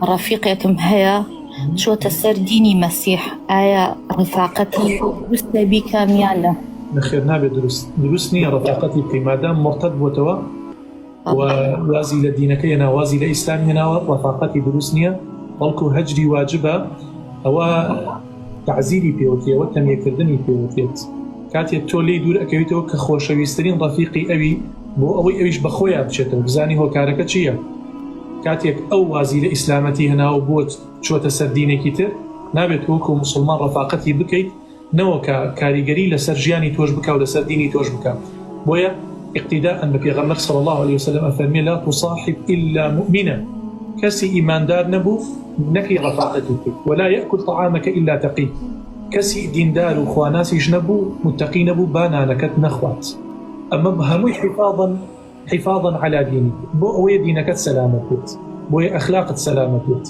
ڕەفیقێکم هەیە چۆتە سەر دینی مەسیح، ئایا ڕفاقەتی دروستە بیکەمیان لە؟ نەخێر نابێت دروست نییە ڕفاقەتی بکەی مادام مرتد بووتەوە و وازی لە دینەکەی ناوازی لە ئیسلام هێناوە ڕفاقەتی دروست نییە، بەڵکو هەجری واجبە، ئەوە تعزیری پێوتێەوە تەمێکردنی پێوتێت. کاتێک تۆ لێی دوور ئەکەویتەوە کە خۆشەویستترین ڕەفیقی ئەوی بۆ ئەوەی ئەویش بەخۆیان بچێتەوە بزانی هۆکارەکە چییە. کاتێک ئەو وازی لە ئیسلامەتی هێناوە بۆ چۆتە سەر دینێکی تر، نابێت وەکو مسلمان ڕەفاقەتی بکەیت نەوەکە کاریگەری لەسەر ژیانی تۆش بکە و لەسەر دینی تۆش بکە. بۆیە اقتداء بە پێغەمبەر صلی الله عليه وسلم ئەفەرمێ لا تصاحب إلا مؤمنا، کەسی ئیماندار نەبوو نەکەی ڕەفاقەتی بکەیت، ولا يأكل طعامك إلا تقي، کەسی دیندار و خواناسیش نەبوو متقی نەبوو بانانەکەت نەخوات. ئەمە هەمووی حفاظا على دينك، بۆ ئەوەیە دینەکەت سەلامەت بێت، بۆیە ئەخلاقت سەلامەت بێت.